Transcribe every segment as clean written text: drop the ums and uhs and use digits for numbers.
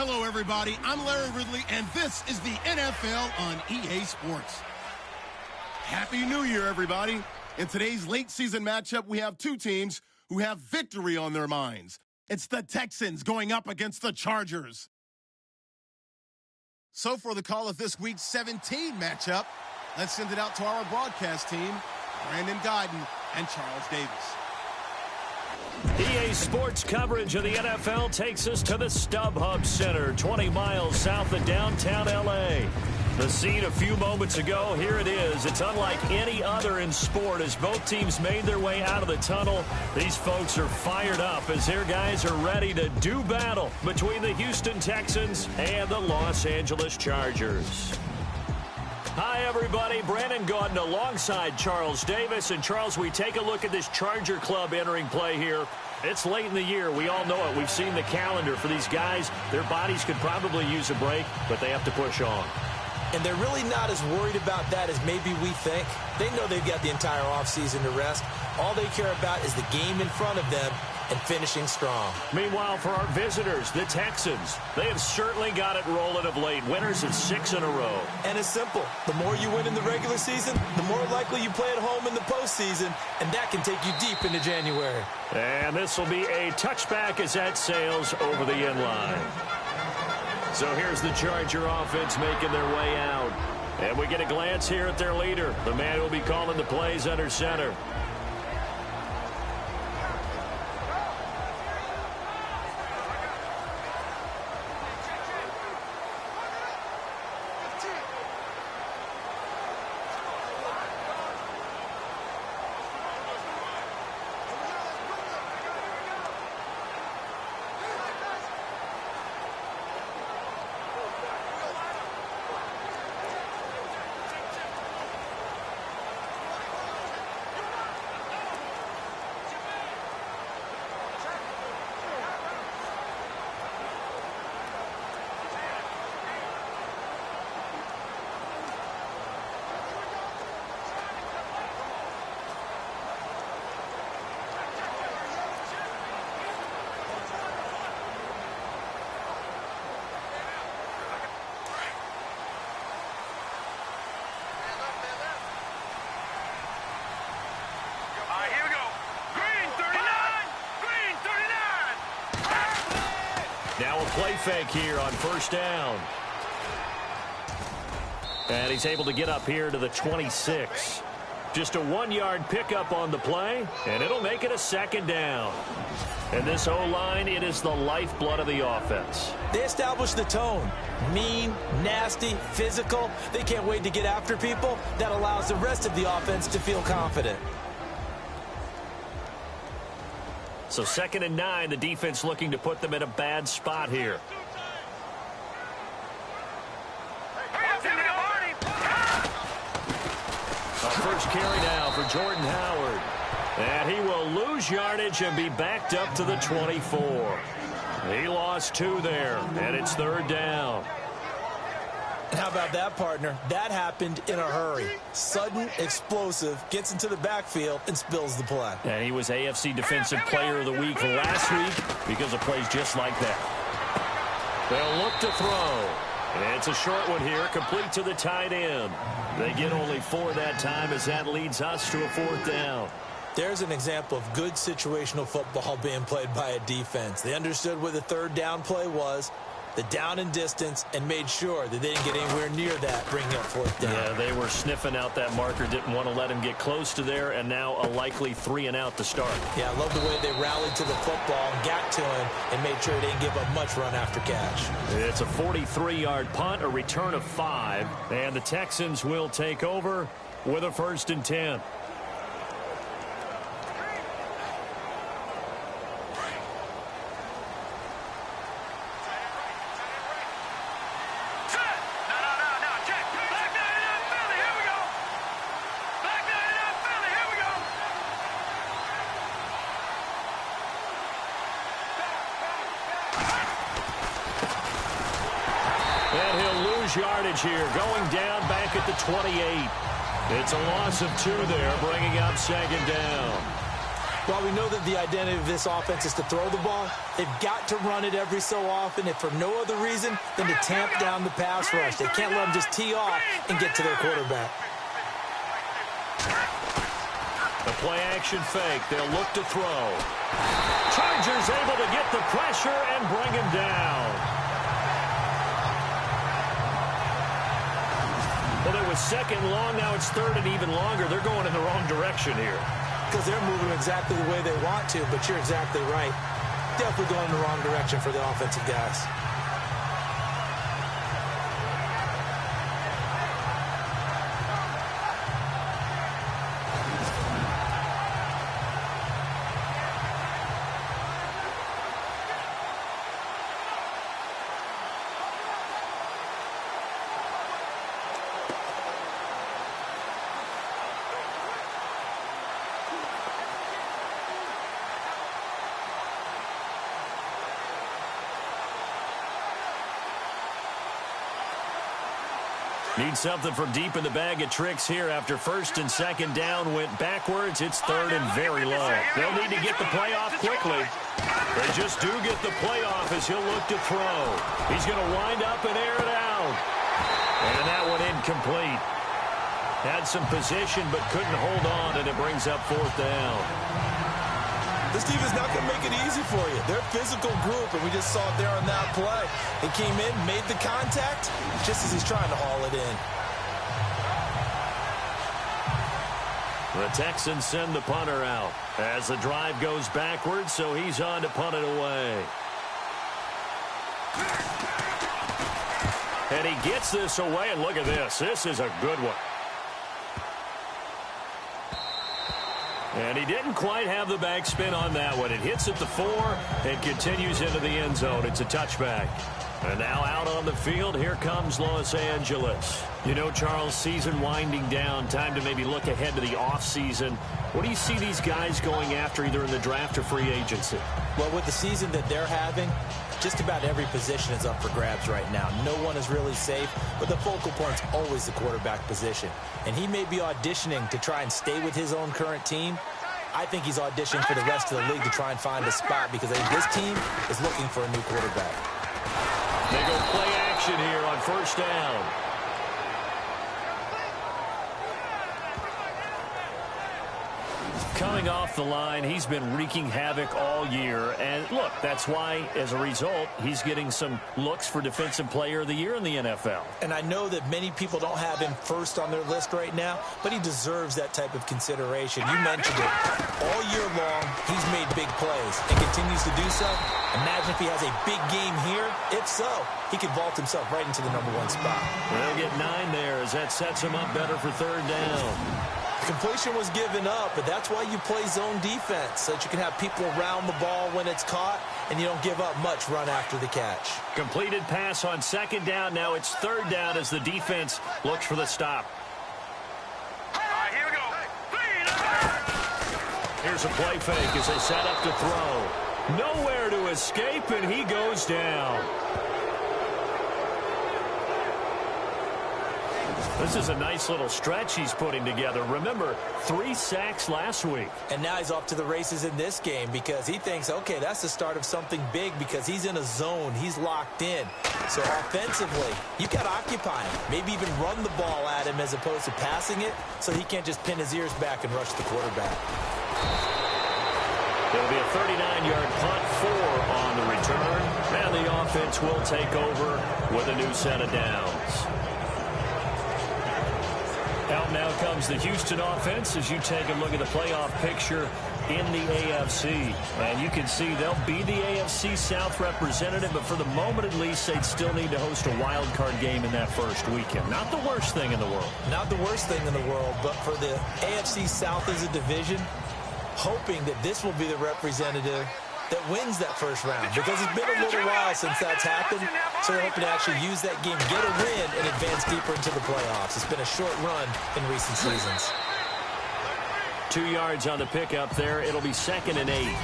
Hello, everybody. I'm Larry Ridley, and this is the NFL on EA Sports. Happy New Year, everybody. In today's late-season matchup, we have two teams who have victory on their minds. It's the Texans going up against the Chargers. So for the call of this week's 17 matchup, let's send it out to our broadcast team, Brandon Guyton and Charles Davis. EA Sports coverage of the NFL takes us to the StubHub Center, 20 miles south of downtown L.A. The scene a few moments ago, here it is. It's unlike any other in sport as both teams made their way out of the tunnel. These folks are fired up as their guys are ready to do battle between the Houston Texans and the Los Angeles Chargers. Hi, everybody. Brandon Guyton alongside Charles Davis. And, Charles, we take a look at this Charger club entering play here. It's late in the year. We all know it. We've seen the calendar for these guys. Their bodies could probably use a break, but they have to push on. And they're really not as worried about that as maybe we think. They know they've got the entire offseason to rest. All they care about is the game in front of them and finishing strong. Meanwhile, for our visitors, the Texans, they have certainly got it rolling of late. Winners of 6 in a row. And it's simple. The more you win in the regular season, the more likely you play at home in the postseason, and that can take you deep into January. And this will be a touchback as that sails over the end line. So here's the Charger offense making their way out. And we get a glance here at their leader, the man who will be calling the plays under center. Now a play fake here on first down. And he's able to get up here to the 26. Just a 1-yard pickup on the play, and it'll make it a second down. And this O-line, it is the lifeblood of the offense. They establish the tone. Mean, nasty, physical. They can't wait to get after people. That allows the rest of the offense to feel confident. So 2nd and 9, the defense looking to put them in a bad spot here. First carry now for Jordan Howard. And he will lose yardage and be backed up to the 24. He lost 2 there, and it's 3rd down. How about that, partner? That happened in a hurry. Sudden, explosive, gets into the backfield, and spills the play. And he was AFC Defensive Player of the Week last week because of plays just like that. They'll look to throw. And it's a short one here, complete to the tight end. They get only 4 that time as that leads us to a 4th down. There's an example of good situational football being played by a defense. They understood where the 3rd down play was, the down and distance, and made sure that they didn't get anywhere near that, bringing up 4th down. Yeah, they were sniffing out that marker, didn't want to let him get close to there, and now a likely 3 and out to start. Yeah, I love the way they rallied to the football, got to him, and made sure they didn't give up much run after catch. It's a 43-yard punt, a return of 5, and the Texans will take over with a 1st and 10. And he'll lose yardage here, going down back at the 28. It's a loss of 2 there, bringing up 2nd down. While we know that the identity of this offense is to throw the ball, they've got to run it every so often, if for no other reason than to tamp down the pass rush. They can't let them just tee off and get to their quarterback. The play action fake. They'll look to throw. Chargers able to get the pressure and bring him down. Well, it was second long. Now it's third and even longer. They're going in the wrong direction here. Because they're moving exactly the way they want to, but you're exactly right. Definitely going in the wrong direction for the offensive guys. Need something from deep in the bag of tricks here after first and second down went backwards. It's third and very low. They'll need to get the play off quickly. They just do get the play off as he'll look to throw. He's going to wind up and air it out. And that one incomplete. Had some position but couldn't hold on, and it brings up fourth down. This team is not going to make it easy for you. They're a physical group, and we just saw it there on that play. He came in, made the contact, just as he's trying to haul it in. The Texans send the punter out as the drive goes backwards, so he's on to punt it away. And he gets this away, and look at this. This is a good one. And he didn't quite have the backspin on that one. It hits at the 4 and continues into the end zone. It's a touchback. And now out on the field, here comes Los Angeles. You know, Charles, season winding down, time to maybe look ahead to the offseason. What do you see these guys going after either in the draft or free agency? Well, with the season that they're having, just about every position is up for grabs right now. No one is really safe, but the focal point's always the quarterback position. And he may be auditioning to try and stay with his own current team. I think he's auditioning for the rest of the league to try and find a spot because I think this team is looking for a new quarterback. They go play action here on first down. Coming off the line, he's been wreaking havoc all year. And look, that's why, as a result, he's getting some looks for Defensive Player of the Year in the NFL. And I know that many people don't have him first on their list right now, but he deserves that type of consideration. You mentioned it. All year long, he's made big plays and continues to do so. Imagine if he has a big game here. If so, he could vault himself right into the #1 spot. They'll get 9 there as that sets him up better for third down. Completion was given up, but that's why you play zone defense, so that you can have people around the ball when it's caught, and you don't give up much run after the catch. Completed pass on second down. Now it's third down as the defense looks for the stop. Here we go. Here's a play fake as they set up to throw. Nowhere to escape, and he goes down. This is a nice little stretch he's putting together. Remember, 3 sacks last week. And now he's off to the races in this game because he thinks, okay, that's the start of something big because he's in a zone. He's locked in. So offensively, you've got to occupy him. Maybe even run the ball at him as opposed to passing it so he can't just pin his ears back and rush the quarterback. It'll be a 39-yard punt, 4 on the return. And the offense will take over with a new set of downs. Out now comes the Houston offense as you take a look at the playoff picture in the AFC. And you can see they'll be the AFC South representative, but for the moment at least, they'd still need to host a wild card game in that first weekend. Not the worst thing in the world. Not the worst thing in the world, but for the AFC South as a division, hoping that this will be the representative that wins that first round, because it's been a little while since that's happened, so they're hoping to actually use that game, get a win, and advance deeper into the playoffs. It's been a short run in recent seasons. 2 yards on the pickup there. It'll be 2nd and 8.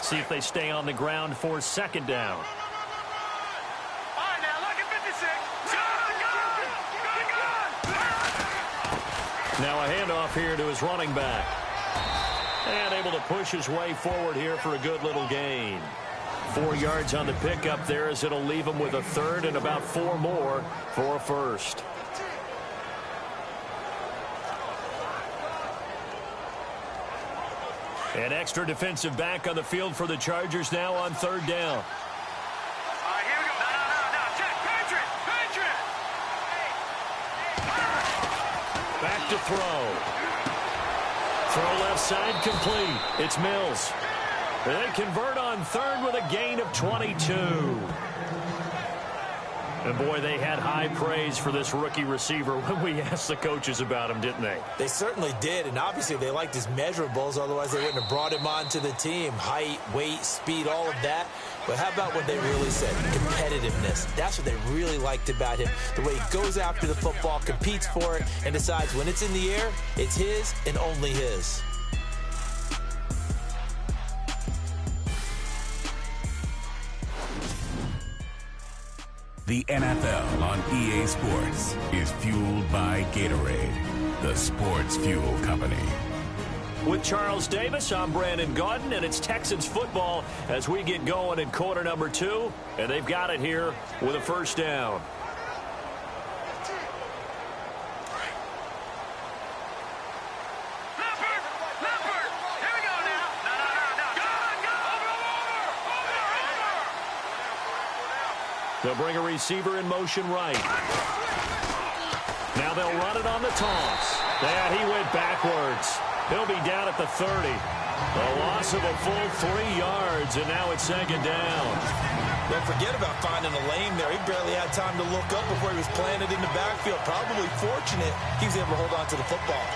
See if they stay on the ground for second down. Now a handoff here to his running back. And able to push his way forward here for a good little gain. 4 yards on the pickup there as it'll leave him with a third and about 4 more for a first. An extra defensive back on the field for the Chargers now on third down. All right, here we go. No. Check. Patriot. Back to throw. Throw left side complete. It's Mills. They convert on third with a gain of 22. And, boy, they had high praise for this rookie receiver when we asked the coaches about him, didn't they? They certainly did, and obviously they liked his measurables. Otherwise, they wouldn't have brought him onto the team. Height, weight, speed, all of that. But how about what they really said? Competitiveness. That's what they really liked about him. The way he goes after the football, competes for it, and decides when it's in the air, it's his and only his. The NFL on EA Sports is fueled by Gatorade, the sports fuel company. With Charles Davis, I'm Brandon Gaudin, and it's Texans football as we get going in quarter number 2, and they've got it here with a first down. They'll bring a receiver in motion right. Now they'll run it on the toss. Yeah, he went backwards. He'll be down at the 30. A loss of a full 3 yards, and now it's second down. Don't forget about finding a lane there. He barely had time to look up before he was planted in the backfield. Probably fortunate he was able to hold on to the football.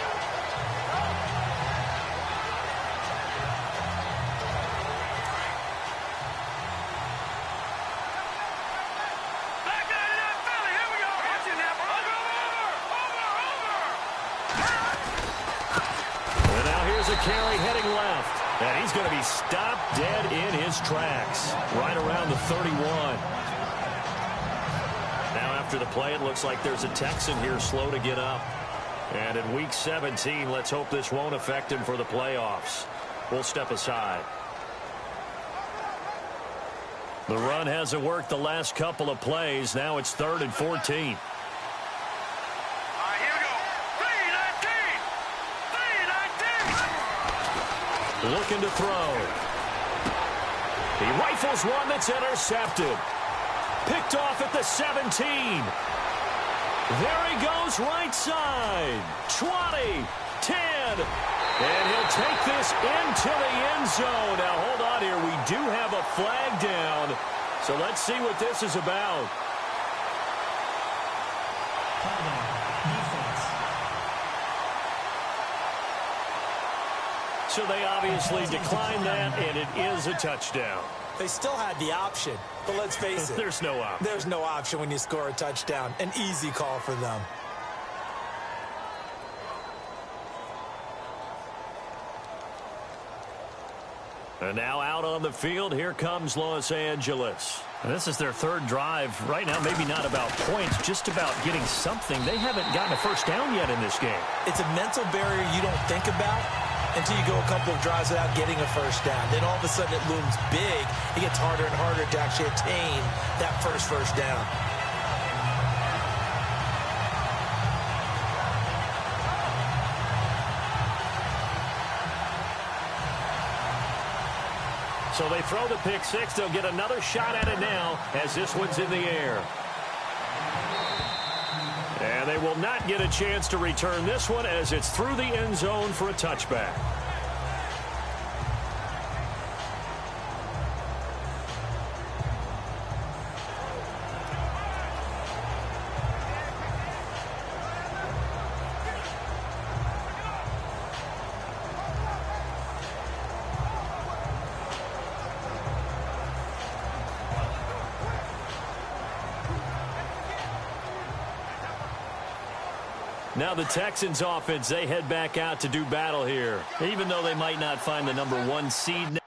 Carry heading left, and he's going to be stopped dead in his tracks right around the 31. Now after the play, it looks like there's a Texan here slow to get up. And in week 17, let's hope this won't affect him for the playoffs. We'll step aside. The run hasn't worked the last couple of plays. Now it's 3rd and 14. Looking to throw. He rifles one that's intercepted. Picked off at the 17. There he goes right side. 20, 10. And he'll take this into the end zone. Now, hold on here. We do have a flag down. So let's see what this is about. So they obviously declined that, and it is a touchdown. They still had the option, but let's face it. There's no option. There's no option when you score a touchdown. An easy call for them. And now out on the field, here comes Los Angeles. And this is their 3rd drive. Right now, maybe not about points, just about getting something. They haven't gotten a first down yet in this game. It's a mental barrier you don't think about until you go a couple of drives without getting a first down. Then all of a sudden it looms big. It gets harder and harder to actually attain that first down. So they throw the pick six. They'll get another shot at it now as this one's in the air. And they will not get a chance to return this one as it's through the end zone for a touchback. Now the Texans offense, they head back out to do battle here. Even though they might not find the number 1 seed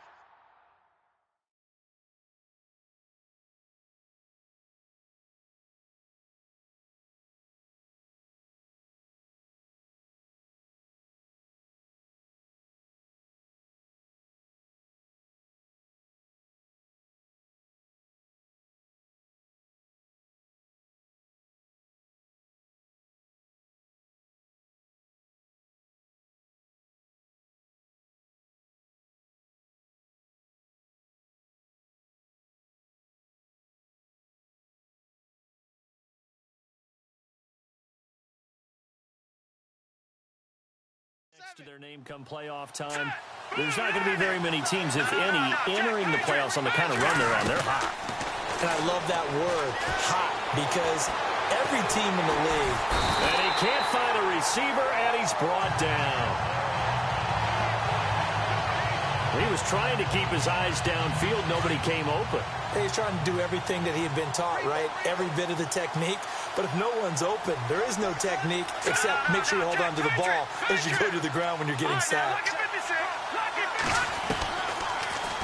To their name come playoff time. There's not going to be very many teams, if any, entering the playoffs on the kind of run they're on. They're hot. And I love that word, hot, because every team in the league. And he can't find a receiver, and he's brought down. He was trying to keep his eyes downfield. Nobody came open. He's trying to do everything that he had been taught, right? Every bit of the technique. But if no one's open, there is no technique except make sure you hold on to the ball as you go to the ground when you're getting sacked.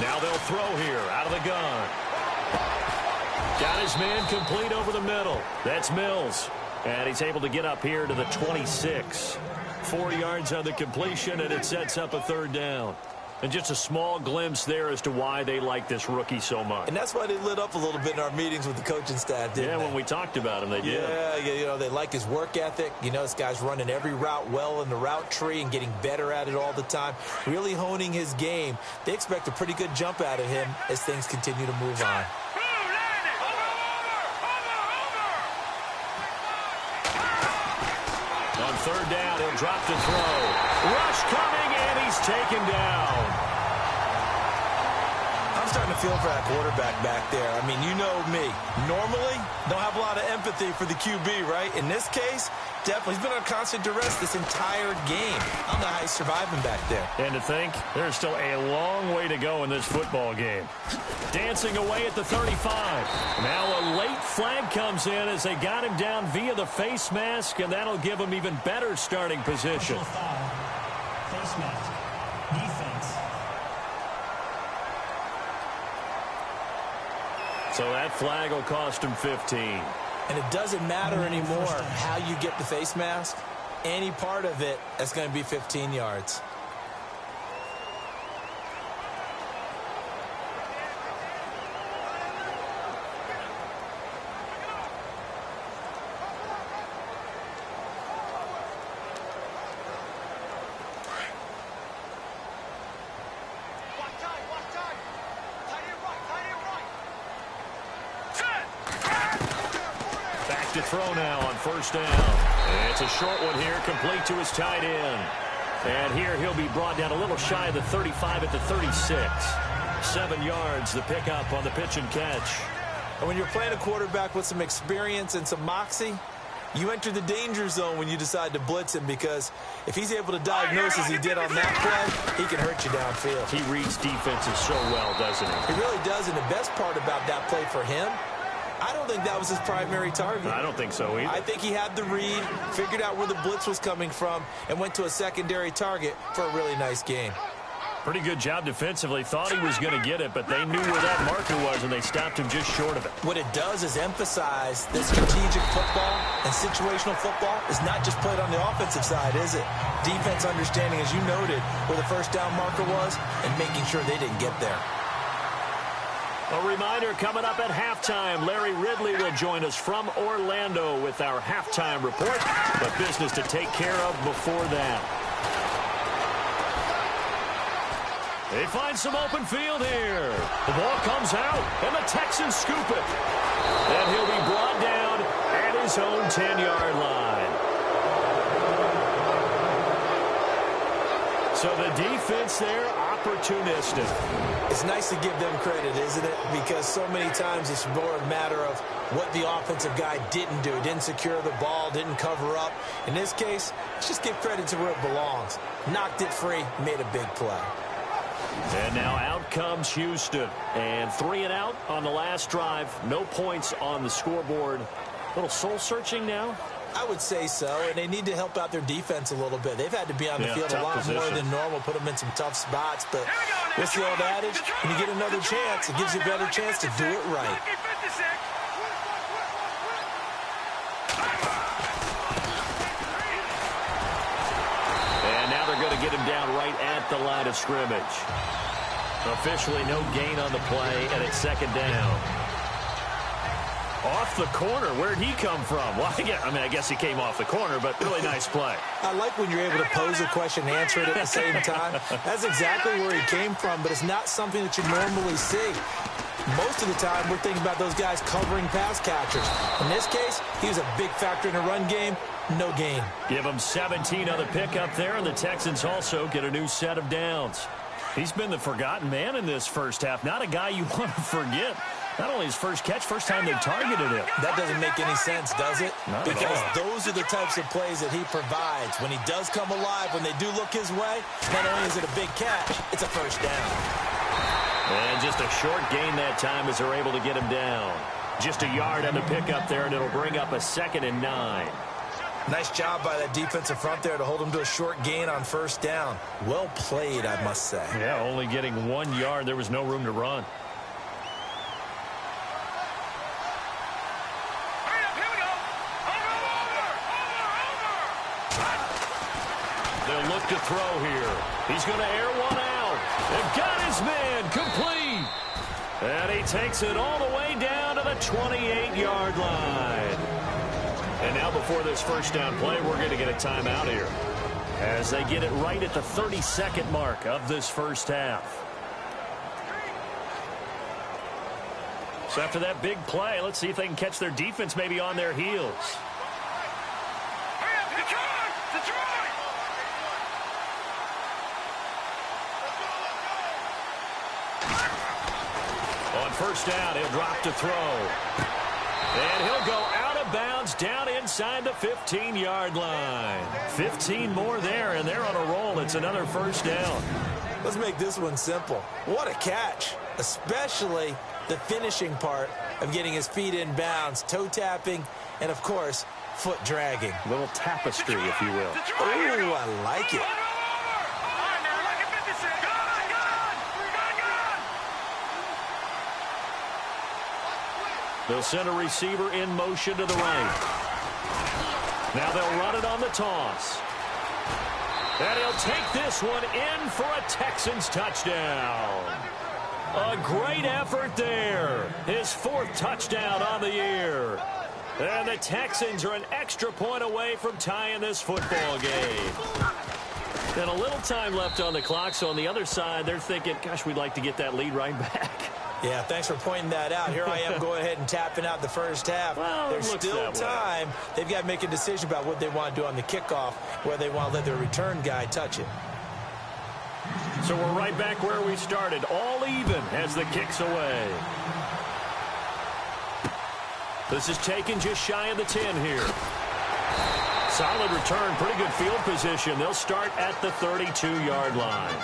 Now they'll throw here out of the gun. Got his man complete over the middle. That's Mills. And he's able to get up here to the 26. 4 yards on the completion, and it sets up a third down. And just a small glimpse there as to why they like this rookie so much. And that's why they lit up a little bit in our meetings with the coaching staff, didn't they? When we talked about him, they did. Yeah, you know, they like his work ethic. You know, this guy's running every route well in the route tree and getting better at it all the time, really honing his game. They expect a pretty good jump out of him as things continue to move on. On third down, he'll drop to throw. Rush coming, and he's taken down. I'm starting to feel for that quarterback back there. I mean, you know me. Normally, don't have a lot of empathy for the QB, right? In this case, definitely. He's been on constant duress this entire game. I don't know how he's surviving back there. And to think, there's still a long way to go in this football game. Dancing away at the 35. Now a late flag comes in as they got him down via the face mask, and that'll give him even better starting position. Face mask. Defense. So that flag will cost him 15. And it doesn't matter anymore how you get the face mask. Any part of it, that's going to be 15 yards. To throw now on first down. And it's a short one here, complete to his tight end. And here he'll be brought down a little shy of the 35 at the 36. 7 yards, the pickup on the pitch and catch. And when you're playing a quarterback with some experience and some moxie, you enter the danger zone when you decide to blitz him, because if he's able to diagnose as he did on that play, he can hurt you downfield. He reads defenses so well, doesn't he? He really does, and the best part about that play for him, I don't think that was his primary target. I don't think so either. I think he had the read, figured out where the blitz was coming from, and went to a secondary target for a really nice game. Pretty good job defensively. Thought he was going to get it, but they knew where that marker was, and they stopped him just short of it. What it does is emphasize that strategic football and situational football is not just played on the offensive side, is it? Defense understanding, as you noted, where the first down marker was and making sure they didn't get there. A reminder, coming up at halftime, Larry Ridley will join us from Orlando with our halftime report, but business to take care of before that. They find some open field here. The ball comes out, and the Texans scoop it. And he'll be brought down at his own 10-yard line. So the defense there, opportunistic. It's nice to give them credit, isn't it? Because so many times it's more a matter of what the offensive guy didn't do. Didn't secure the ball, didn't cover up. In this case, let's just give credit to where it belongs. Knocked it free, made a big play. And now out comes Houston. And 3 and out on the last drive. No points on the scoreboard. A little soul-searching now. I would say so, and they need to help out their defense a little bit. They've had to be on the field a lot more than normal, put them in some tough spots. But what's the old adage? When you get another chance, it gives you a better chance to do it right. And now they're going to get him down right at the line of scrimmage. Officially no gain on the play, and it's second down. Off the corner. Where'd he come from? Well, I guess he came off the corner, but really nice play. I like when you're able to pose a question and answer it at the same time. That's exactly where he came from, but it's not something that you normally see. Most of the time, we're thinking about those guys covering pass catchers. In this case, he was a big factor in the run game. No gain. Give him 17 on the pickup there, and the Texans also get a new set of downs. He's been the forgotten man in this first half. Not a guy you want to forget. Not only his first catch, first time they targeted him. That doesn't make any sense, does it? Not because at all. those are the types of plays that he provides. When he does come alive, when they do look his way, not only is it a big catch, it's a first down. And just a short gain that time as they're able to get him down. Just a yard on the pickup there, and it'll bring up a 2nd and 9. Nice job by that defensive front there to hold him to a short gain on first down. Well played, I must say. Yeah, only getting 1 yard. There was no room to run. Hurry up, here we go. Over. They'll look to throw here. He's going to air one out. They've got his man complete. And he takes it all the way down to the 28-yard line. And now before this first down play, we're going to get a timeout here as they get it right at the 32nd mark of this first half. So after that big play, let's see if they can catch their defense maybe on their heels. Hurry up, Detroit! Detroit! On first down, he'll drop to throw. And he'll go out of bounds down inside the 15-yard line. 15 more there, and they're on a roll. It's another first down. Let's make this one simple. What a catch, especially the finishing part of getting his feet in bounds, toe tapping, and, of course, foot dragging. A little tapestry, if you will. Oh, I like it. All right, now, like a 56. Gone! They'll send a receiver in motion to the right. Now they'll run it on the toss. And he'll take this one in for a Texans touchdown. A great effort there. His 4th touchdown on the year. And the Texans are an extra point away from tying this football game. And a little time left on the clock, so on the other side, they're thinking, gosh, we'd like to get that lead right back. Yeah, thanks for pointing that out. Here I am going ahead and tapping out the first half. Well, there's still time. They've got to make a decision about what they want to do on the kickoff, whether they want to let their return guy touch it. So we're right back where we started, all even as the kick's away. This is taken just shy of the 10 here. Solid return, pretty good field position. They'll start at the 32-yard line.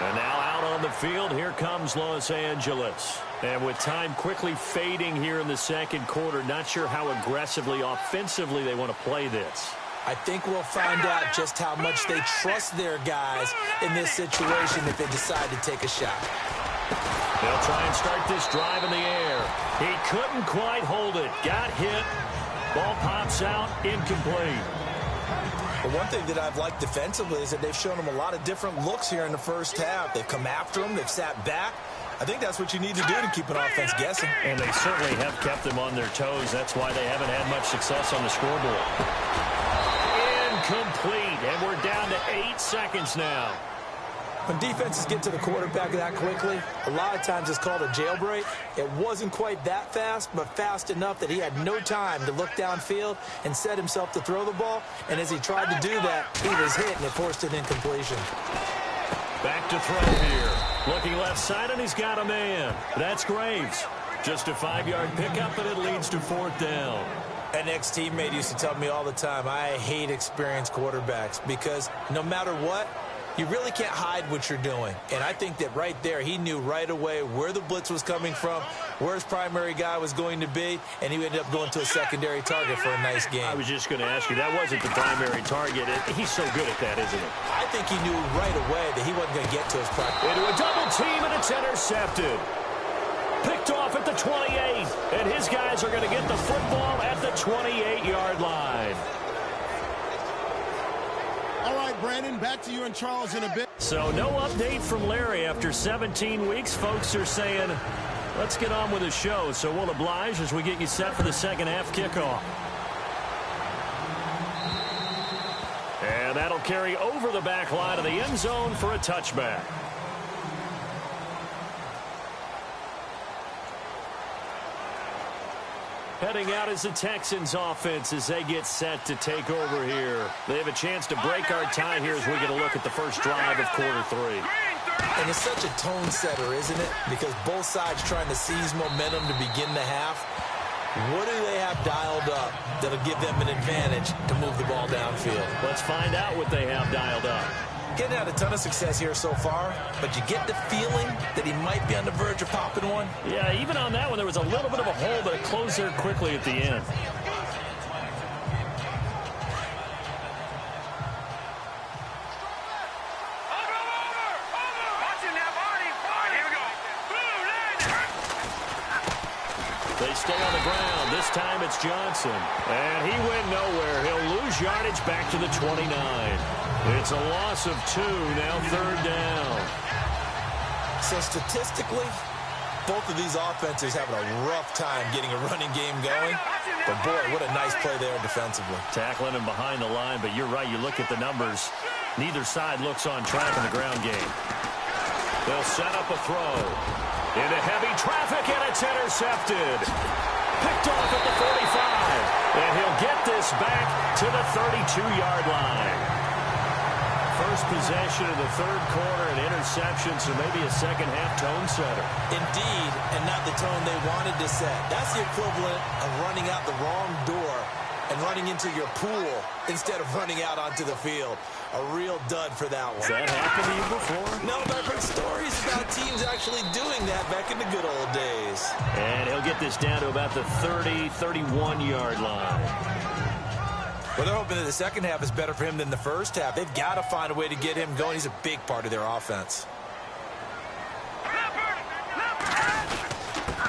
And now out on the field, here comes Los Angeles. And with time quickly fading here in the second quarter, not sure how aggressively, offensively they want to play this. I think we'll find out just how much they trust their guys in this situation if they decide to take a shot. They'll try and start this drive in the air. He couldn't quite hold it. Got hit. Ball pops out, incomplete. But one thing that I've liked defensively is that they've shown him a lot of different looks here in the first half. They've come after him. They've sat back. I think that's what you need to do to keep an offense guessing. And they certainly have kept them on their toes. That's why they haven't had much success on the scoreboard. Incomplete. And we're down to 8 seconds now. When defenses get to the quarterback that quickly, a lot of times it's called a jailbreak. It wasn't quite that fast, but fast enough that he had no time to look downfield and set himself to throw the ball. And as he tried to do that, he was hit, and it forced an incompletion. Back to throw here. Looking left side, and he's got a man. That's Graves. Just a 5-yard pickup, and it leads to 4th down. An ex-teammate used to tell me all the time, I hate experienced quarterbacks because no matter what, you really can't hide what you're doing. And I think that right there, he knew right away where the blitz was coming from, where his primary guy was going to be, and he ended up going to a secondary target for a nice game. I was just going to ask you, that wasn't the primary target. He's so good at that, isn't he? I think he knew right away that he wasn't going to get to his primary. Into a double team, and it's intercepted. Picked off at the 28, and his guys are going to get the football at the 28-yard line. All right, Brandon, back to you and Charles in a bit. So no update from Larry after 17 weeks. Folks are saying, let's get on with the show. So we'll oblige as we get you set for the second half kickoff. And that'll carry over the back line of the end zone for a touchback. Heading out is the Texans offense as they get set to take over here. They have a chance to break our tie here as we get a look at the first drive of quarter 3. And it's such a tone setter, isn't it? Because both sides trying to seize momentum to begin the half. What do they have dialed up that'll give them an advantage to move the ball downfield? Let's find out what they have dialed up. Getting had a ton of success here so far, but you get the feeling that he might be on the verge of popping one. Yeah, even on that one, there was a little bit of a hole, but it closed there quickly at the end. They stay on the ground. This time it's Johnson. And he went nowhere. He'll lose yardage back to the 29. It's a loss of 2, now third down. So statistically, both of these offenses having a rough time getting a running game going. But boy, what a nice play there defensively. Tackling him behind the line, but you're right. You look at the numbers. Neither side looks on track in the ground game. They'll set up a throw. Into heavy traffic, and it's intercepted. Picked off at the 45. And he'll get this back to the 32-yard line. First possession of the third quarter, an interception, so maybe a second-half tone setter. Indeed, and not the tone they wanted to set. That's the equivalent of running out the wrong door and running into your pool instead of running out onto the field. A real dud for that one. Has that happened to you before? No, but I've heard stories about teams actually doing that back in the good old days. And he'll get this down to about the 30, 31-yard line. Well, they're hoping that the second half is better for him than the first half. They've got to find a way to get him going. He's a big part of their offense.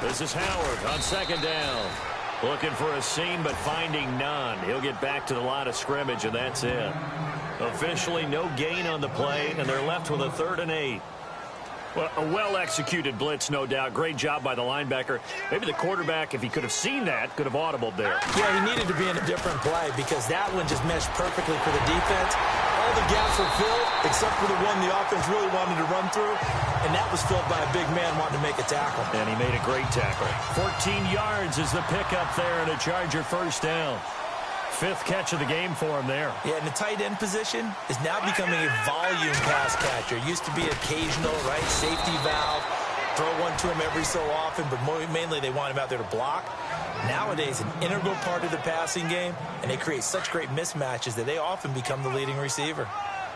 This is Howard on second down. Looking for a seam, but finding none. He'll get back to the line of scrimmage, and that's it. Officially no gain on the play, and they're left with a 3rd and 8. Well, a well-executed blitz, no doubt. Great job by the linebacker. Maybe the quarterback, if he could have seen that, could have audibled there. Yeah, he needed to be in a different play because that one just meshed perfectly for the defense. All the gaps were filled except for the one the offense really wanted to run through, and that was filled by a big man wanting to make a tackle. And he made a great tackle. 14 yards is the pickup there, and a Charger first down. 5th catch of the game for him there. Yeah, and the tight end position is now becoming a volume pass catcher. It used to be occasional, right, safety valve, throw one to him every so often, but mainly they want him out there to block. Nowadays, an integral part of the passing game, and they create such great mismatches that they often become the leading receiver.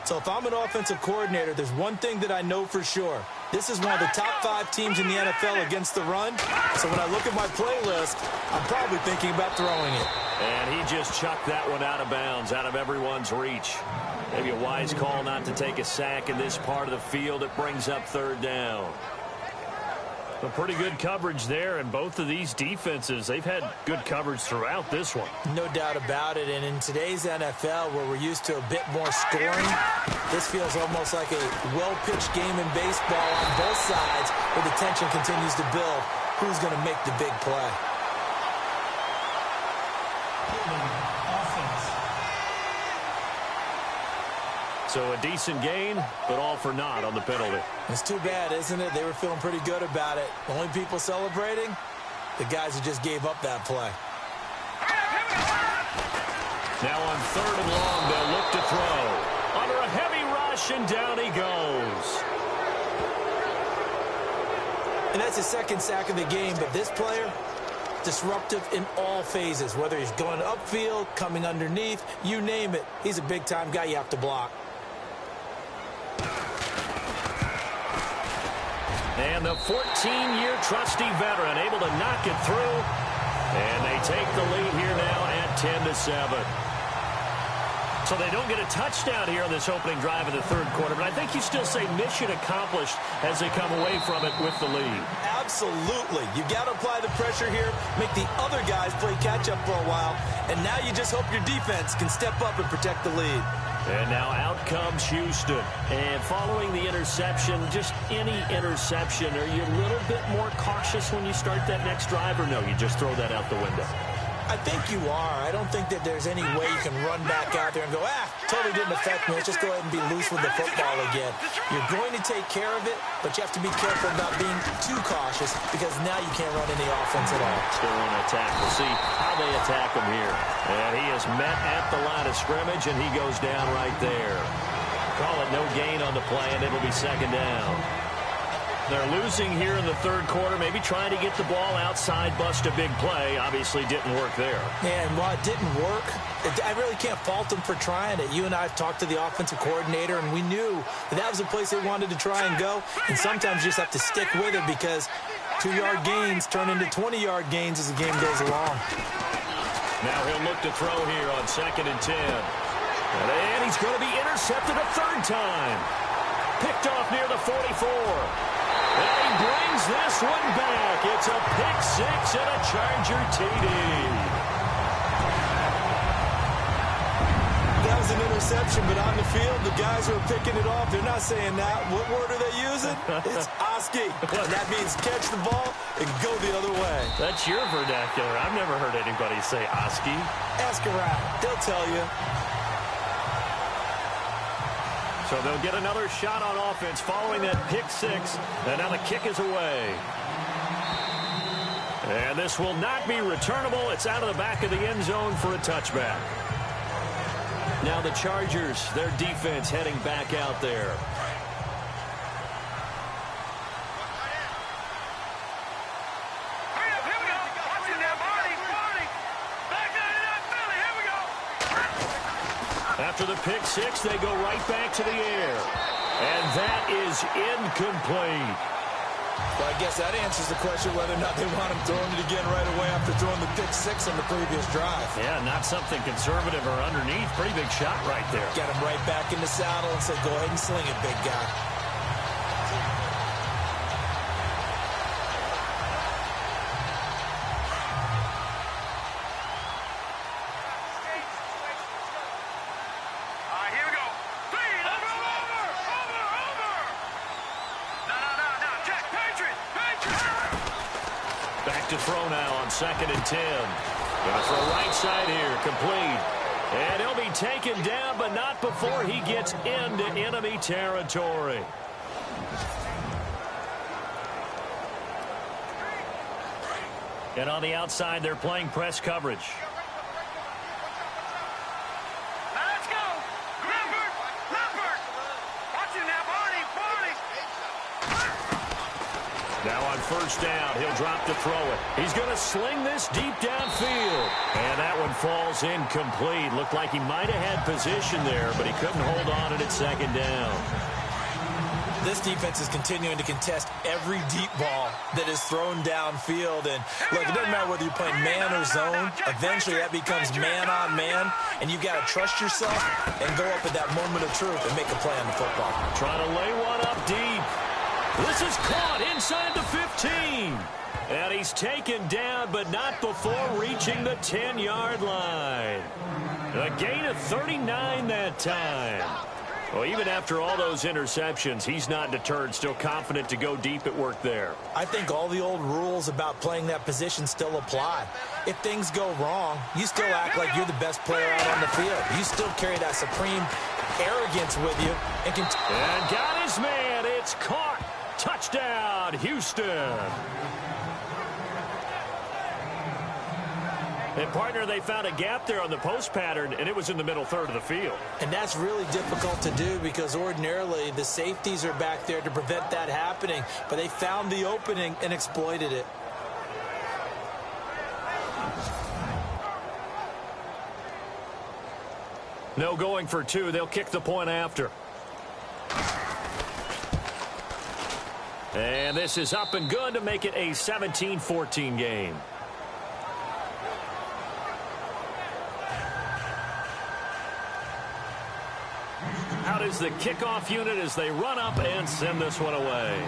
So if I'm an offensive coordinator, there's one thing that I know for sure. This is one of the top 5 teams in the NFL against the run. So when I look at my playlist, I'm probably thinking about throwing it. And he just chucked that one out of bounds, out of everyone's reach. Maybe a wise call not to take a sack in this part of the field. It brings up 3rd down. A pretty good coverage there, and both of these defenses, they've had good coverage throughout this one. No doubt about it, and in today's NFL, where we're used to a bit more scoring, this feels almost like a well-pitched game in baseball on both sides, where the tension continues to build. Who's going to make the big play? So a decent gain, but all for naught on the penalty. It's too bad, isn't it? They were feeling pretty good about it. The only people celebrating, the guys who just gave up that play. Now on 3rd and long, they'll look to throw. Under a heavy rush, and down he goes. And that's his 2nd sack of the game, but this player, disruptive in all phases, whether he's going upfield, coming underneath, you name it. He's a big-time guy you have to block. And the 14-year trusty veteran able to knock it through. And they take the lead here now at 10-7. So they don't get a touchdown here on this opening drive of the 3rd quarter, but I think you still say mission accomplished as they come away from it with the lead. Absolutely. You've got to apply the pressure here, make the other guys play catch-up for a while, and now you just hope your defense can step up and protect the lead. And now out comes Houston. And following the interception, just any interception, are you a little bit more cautious when you start that next drive, or no, you just throw that out the window? I think you are. I don't think that there's any way you can run back out there and go, totally didn't affect me. Let's just go ahead and be loose with the football again. You're going to take care of it, but you have to be careful about being too cautious because now you can't run any offense at all. Still want to attack. We'll see how they attack him here. And he is met at the line of scrimmage, and he goes down right there. Call it no gain on the play, and it'll be second down. They're losing here in the third quarter, maybe trying to get the ball outside, bust a big play. Obviously didn't work there. And while it didn't work, I really can't fault them for trying it. You and I have talked to the offensive coordinator, and we knew that was a place they wanted to try and go. And sometimes you just have to stick with it because 2-yard gains turn into 20-yard gains as the game goes along. Now he'll look to throw here on 2nd and 10. And he's going to be intercepted a third time. Picked off near the 44. And he brings this one back. It's a pick six and a Charger TD. That was an interception, but on the field, the guys who are picking it off, they're not saying that. What word are they using? It's Oski. And that means catch the ball and go the other way. That's your vernacular. I've never heard anybody say Oski. Ask around. They'll tell you. So they'll get another shot on offense following that pick six. And now the kick is away. And this will not be returnable. It's out of the back of the end zone for a touchback. Now the Chargers, their defense heading back out there. After the pick six, they go right back to the air. And that is incomplete. Well, I guess that answers the question whether or not they want him throwing it again right away after throwing the pick six on the previous drive. Yeah, not something conservative or underneath. Pretty big shot right there. Got him right back in the saddle and said, go ahead and sling it, big guy. To throw now on 2nd and 10. Going to throw right side here, complete. And he'll be taken down, but not before he gets into enemy territory. And on the outside, they're playing press coverage. Now on first down, he'll drop to throw it. He's going to sling this deep downfield. And that one falls incomplete. Looked like he might have had position there, but he couldn't hold on at second down. This defense is continuing to contest every deep ball that is thrown downfield. And look, it doesn't matter whether you're playing man or zone. Eventually, that becomes man on man. And you've got to trust yourself and go up at that moment of truth and make a play on the football. Trying to lay one up deep. This is caught inside the 15. And he's taken down, but not before reaching the 10-yard line. A gain of 39 that time. Well, even after all those interceptions, he's not deterred, still confident to go deep at work there. I think all the old rules about playing that position still apply. If things go wrong, you still act like you're the best player out on the field. You still carry that supreme arrogance with you. And got his man. It's caught. Touchdown, Houston. And, partner, they found a gap there on the post pattern, and it was in the middle third of the field. And that's really difficult to do because ordinarily the safeties are back there to prevent that happening. But they found the opening and exploited it. No going for two. They'll kick the point after. And this is up and good to make it a 17-14 game. Out is the kickoff unit as they run up and send this one away.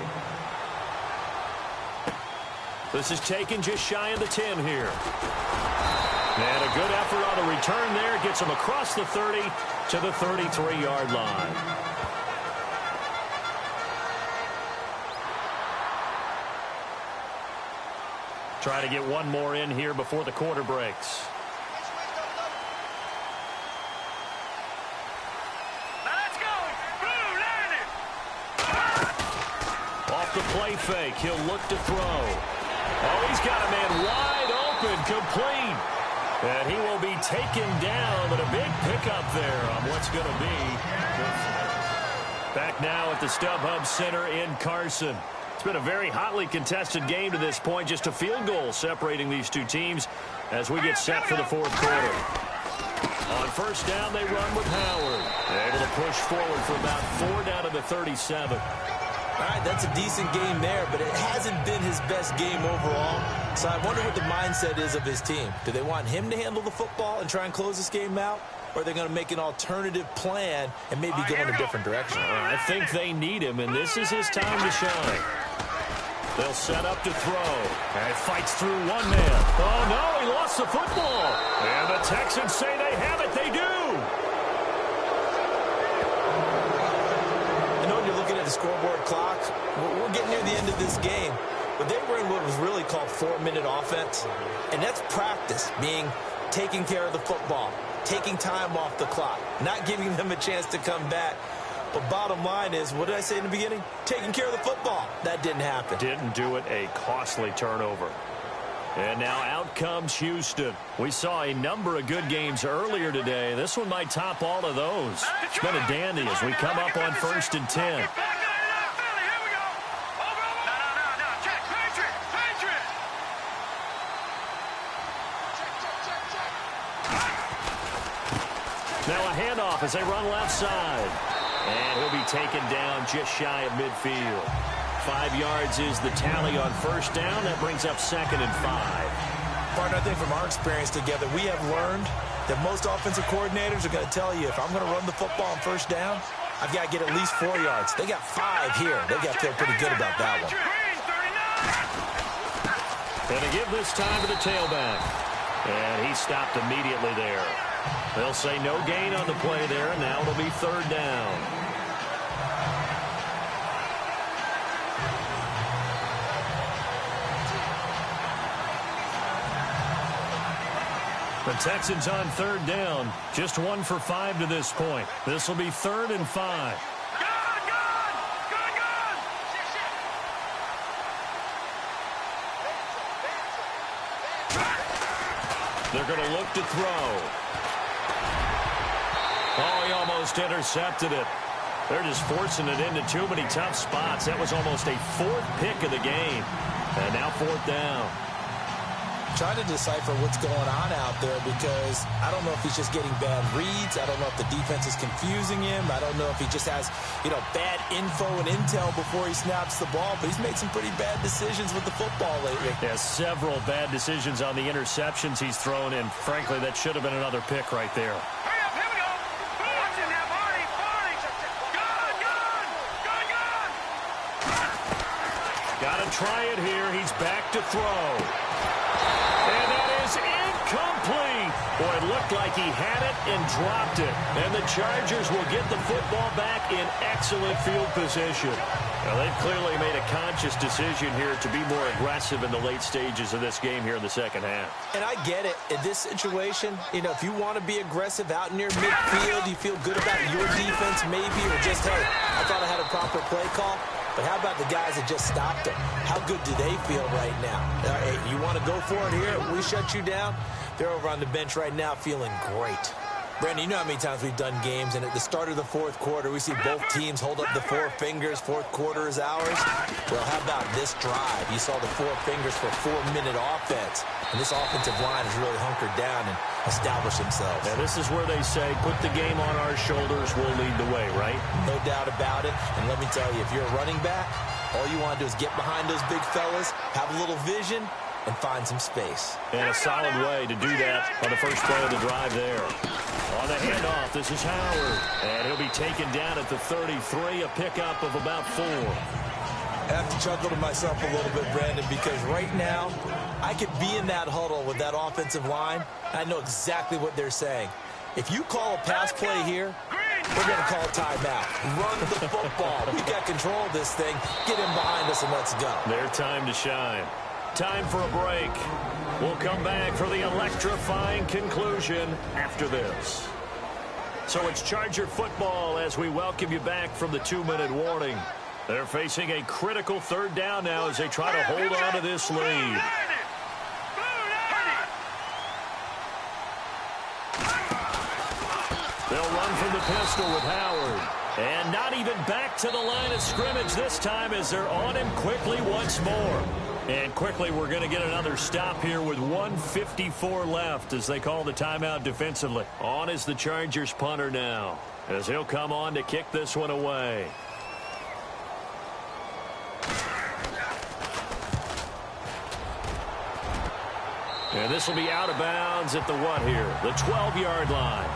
This is taken just shy of the 10 here. And a good effort on the return there. Gets him across the 30 to the 33-yard line. Try to get one more in here before the quarter breaks. Now let's go. Blue, landed. Off the play fake, he'll look to throw. Oh, he's got a man wide open, complete. And he will be taken down, but a big pickup there on what's going to be. Back now at the StubHub Center in Carson. It's been a very hotly contested game to this point. Just a field goal separating these two teams as we get set for the fourth quarter. On first down, they run with Howard. Able to push forward for about 4 down to the 37. All right, that's a decent game there, but it hasn't been his best game overall. So I wonder what the mindset is of his team. Do they want him to handle the football and try and close this game out? Or are they going to make an alternative plan and maybe go in a different direction? I think they need him, and this is his time to shine. They'll set up to throw. And fights through one man. Oh, no, he lost the football. And the Texans say they have it. They do. I know when you're looking at the scoreboard clock, we're getting near the end of this game. But they were in what was really called 4-minute offense. And that's practice, meaning taking care of the football, taking time off the clock, not giving them a chance to come back. But bottom line is, what did I say in the beginning? Taking care of the football. That didn't happen. Didn't do it, a costly turnover. And now out comes Houston. We saw a number of good games earlier today. This one might top all of those. It's been a dandy as we come up on 1st and 10. Now a handoff as they run left side. And he'll be taken down just shy of midfield. 5 yards is the tally on first down. That brings up 2nd and 5. Partner, I think from our experience together, we have learned that most offensive coordinators are going to tell you, if I'm going to run the football on first down, I've got to get at least 4 yards. They got 5 here. They got to feel pretty good about that one. And to give this time to the tailback. And he stopped immediately there. They'll say no gain on the play there, and now it'll be 3rd down. The Texans on 3rd down. Just 1 for 5 to this point. This will be 3rd and 5. They're going to look to throw. Oh, he almost intercepted it. They're just forcing it into too many tough spots. That was almost a 4th pick of the game. And now 4th down. Trying to decipher what's going on out there, because I don't know if he's just getting bad reads. I don't know if the defense is confusing him. I don't know if he just has, bad info and intel before he snaps the ball. But he's made some pretty bad decisions with the football lately. Yeah, several bad decisions on the interceptions he's thrown, and frankly, that should have been another pick right there. Got to try it here. He's back to throw. And that is incomplete. Boy, it looked like he had it and dropped it. And the Chargers will get the football back in excellent field position. Now, they've clearly made a conscious decision here to be more aggressive in the late stages of this game here in the second half. And I get it. In this situation, if you want to be aggressive out near midfield, you feel good about your defense maybe, or just, hey, I thought I had a proper play call. But how about the guys that just stopped them? How good do they feel right now? Hey, you want to go for it here? We shut you down? They're over on the bench right now feeling great. Brandon, you know how many times we've done games, and at the start of the fourth quarter, we see both teams hold up the 4 fingers. Fourth quarter is ours. Well, how about this drive? You saw the 4 fingers for 4-minute offense. And this offensive line has really hunkered down and established themselves. Yeah, this is where they say, put the game on our shoulders, we'll lead the way, right? No doubt about it. And let me tell you, if you're a running back, all you want to do is get behind those big fellas, have a little vision, and find some space. And a solid way to do that on the first play of the drive there. On the handoff, this is Howard. And he'll be taken down at the 33, a pickup of about 4. I have to chuckle to myself a little bit, Brandon, because right now, I could be in that huddle with that offensive line. I know exactly what they're saying. If you call a pass play here, we're going to call a timeout. Run the football. We got control of this thing. Get him behind us and let's go. Their time to shine. Time for a break. We'll come back for the electrifying conclusion after this. So it's Charger football as we welcome you back from the 2-minute warning. They're facing a critical third down now as they try to hold on to this lead. They'll run from the pistol with Howard. And not even back to the line of scrimmage this time as they're on him quickly once more. And quickly we're going to get another stop here with 1:54 left as they call the timeout defensively. On is the Chargers punter now as he'll come on to kick this one away. And this will be out of bounds at the what here? The 12-yard line.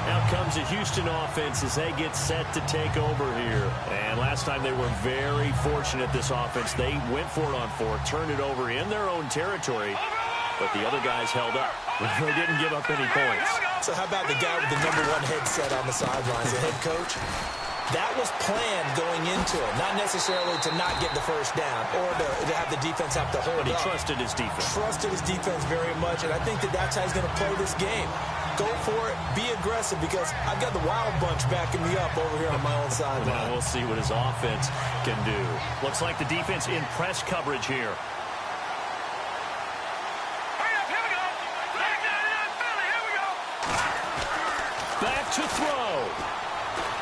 Out comes the Houston offense as they get set to take over here. And last time they were very fortunate, this offense. They went for it on 4, turned it over in their own territory, but the other guys held up. They didn't give up any points. So how about the guy with the #1 headset on the sidelines, the head coach? That was planned going into it, not necessarily to not get the first down or to have the defense have to hold up. But he trusted his defense. Trusted his defense very much, and I think that's how he's going to play this game. Go for it, be aggressive, because I've got the Wild Bunch backing me up over here on my own sideline. Now we'll see what his offense can do. Looks like the defense in press coverage here. Back to throw.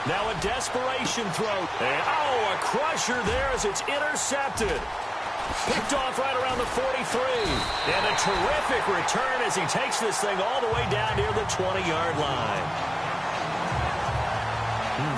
Now a desperation throw. And, a crusher there as it's intercepted. Picked off right around the 43. And a terrific return as he takes this thing all the way down near the 20-yard line.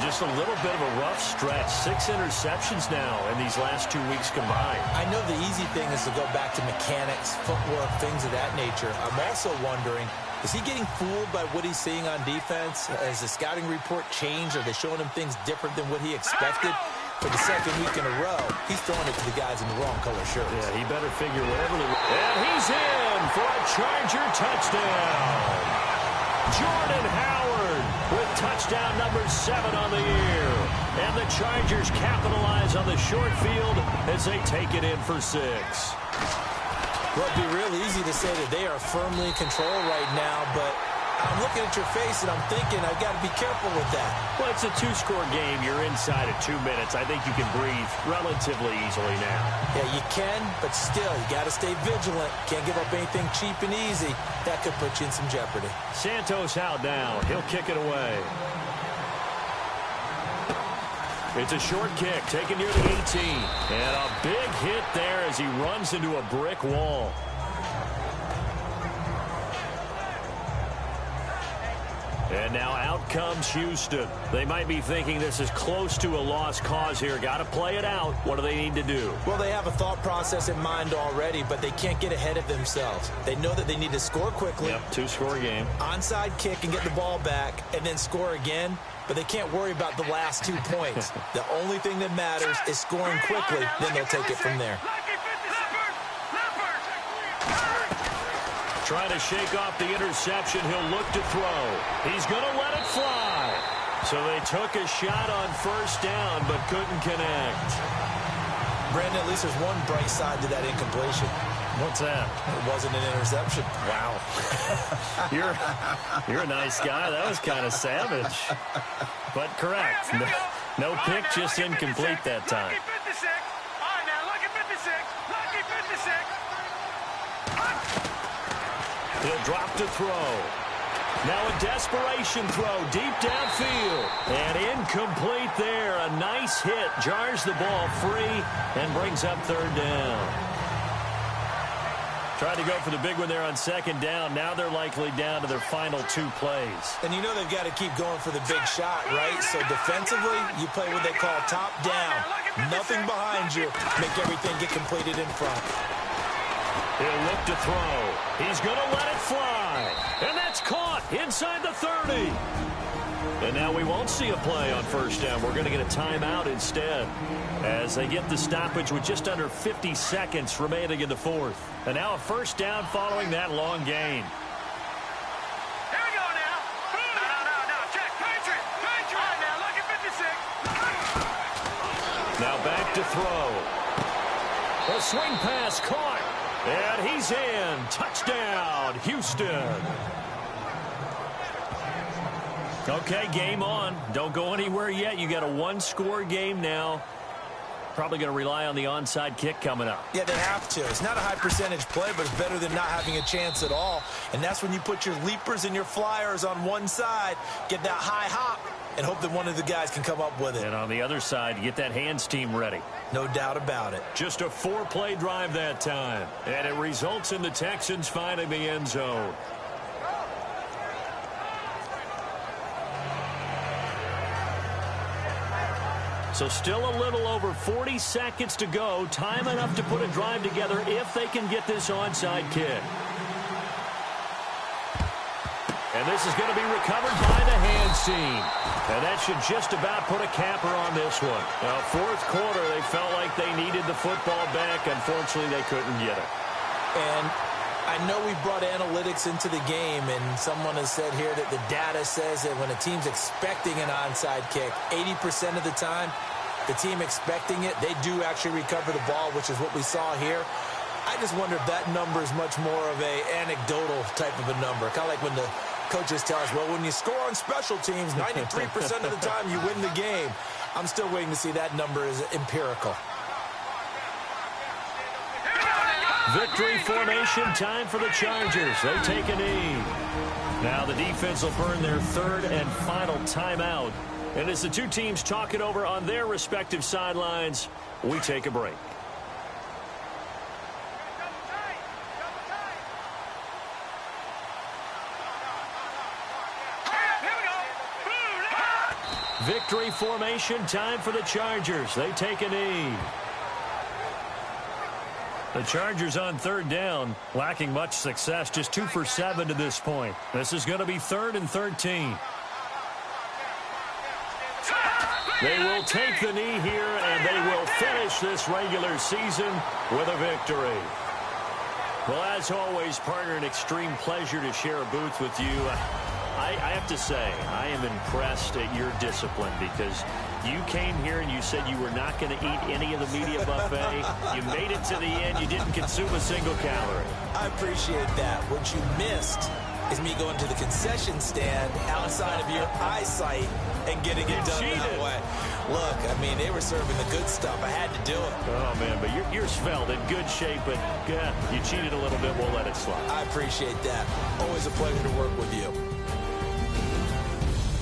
Just a little bit of a rough stretch. 6 interceptions now in these last 2 weeks combined. I know the easy thing is to go back to mechanics, footwork, things of that nature. I'm also wondering, is he getting fooled by what he's seeing on defense? Has the scouting report changed? Are they showing him things different than what he expected? For the second week in a row, he's throwing it to the guys in the wrong color shirts. Yeah, he better figure whatever the... And he's in for a Charger touchdown. Jordan Howard with touchdown number 7 on the year. And the Chargers capitalize on the short field as they take it in for 6. Well, it'd be real easy to say that they are firmly in control right now, but I'm looking at your face and I'm thinking I've got to be careful with that. Well, it's a 2-score game. You're inside of 2 minutes. I think you can breathe relatively easily now. Yeah, you can, but still, you got to stay vigilant. Can't give up anything cheap and easy. That could put you in some jeopardy. Santos out now. He'll kick it away. It's a short kick, taken near the 18. And a big hit there as he runs into a brick wall. And now out comes Houston. They might be thinking this is close to a lost cause here. Got to play it out. What do they need to do? Well, they have a thought process in mind already, but they can't get ahead of themselves. They know that they need to score quickly. Yep, 2-score game. Onside kick and get the ball back and then score again. But they can't worry about the last 2 points. The only thing that matters is scoring quickly. Then they'll take it from there. Trying to shake off the interception. He'll look to throw. He's going to let it fly. So they took a shot on first down, but couldn't connect. Brandon, at least there's one bright side to that incompletion. What's that? It wasn't an interception. Wow. You're a nice guy. That was kind of savage. But correct. No pick, just incomplete that time. He'll drop to throw. Now a desperation throw deep downfield. And incomplete there. A nice hit. Jars the ball free and brings up third down. Tried to go for the big one there on second down. Now they're likely down to their final 2 plays. And you know they've got to keep going for the big shot, right? So defensively, you play what they call top down. Nothing behind you. Make everything get completed in front. He'll look to throw. He's going to let it fly. And that's caught inside the 30. And now we won't see a play on first down. We're going to get a timeout instead as they get the stoppage with just under 50 seconds remaining in the 4th. And now a first down following that long gain. Here we go now. No. Check. Patriot. Now look at 56. Now back to throw. The swing pass caught. And he's in. Touchdown, Houston. Okay, game on. Don't go anywhere yet. You got a one-score game now. Probably going to rely on the onside kick coming up. Yeah, they have to. It's not a high-percentage play, but it's better than not having a chance at all. And that's when you put your leapers and your flyers on one side, get that high hop, and hope that one of the guys can come up with it. And on the other side, get that hands team ready. No doubt about it. Just a 4-play drive that time. And it results in the Texans finding the end zone. So still a little over 40 seconds to go. Time enough to put a drive together if they can get this onside kick. And this is going to be recovered by the hands team. And that should just about put a capper on this one. Now, fourth quarter, they felt like they needed the football back. Unfortunately, they couldn't get it. And I know we brought analytics into the game, and someone has said here that the data says that when a team's expecting an onside kick, 80% of the time, the team expecting it, they do actually recover the ball, which is what we saw here. I just wonder if that number is much more of a anecdotal type of a number. Kind of like when the coaches tell us, well, when you score on special teams, 93% of the time you win the game. I'm still waiting to see that number is empirical. Victory formation time for the Chargers. They take a knee. Now the defense will burn their third and final timeout. And as the two teams talk it over on their respective sidelines, we take a break. Victory formation time for the Chargers. They take a knee. The Chargers on third down, lacking much success, just 2 for 7 to this point. This is going to be 3rd and 13. They will take the knee here, and they will finish this regular season with a victory. Well, as always, partner, an extreme pleasure to share a booth with you. I have to say, I am impressed at your discipline because you came here and you said you were not going to eat any of the media buffet. You made it to the end. You didn't consume a single calorie. I appreciate that. What you missed is me going to the concession stand outside of your eyesight and getting it done that way. Look, I mean, they were serving the good stuff. I had to do it. Oh, man, but you're svelte, in good shape, but you cheated a little bit. We'll let it slide. I appreciate that. Always a pleasure to work with you.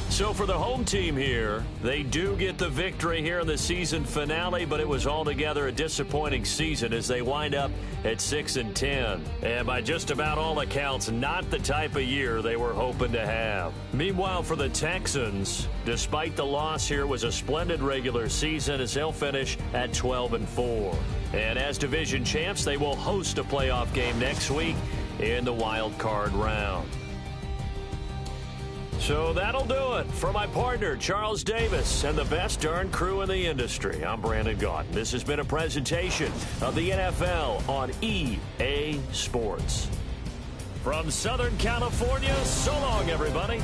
So for the home team here, they do get the victory here in the season finale, but it was altogether a disappointing season as they wind up at 6-10. And by just about all accounts, not the type of year they were hoping to have. Meanwhile, for the Texans, despite the loss here, was a splendid regular season as they'll finish at 12-4. And as division champs, they will host a playoff game next week in the wild card round. So that'll do it. For my partner, Charles Davis, and the best darn crew in the industry, I'm Brandon Gaudin. This has been a presentation of the NFL on EA Sports. From Southern California, so long, everybody.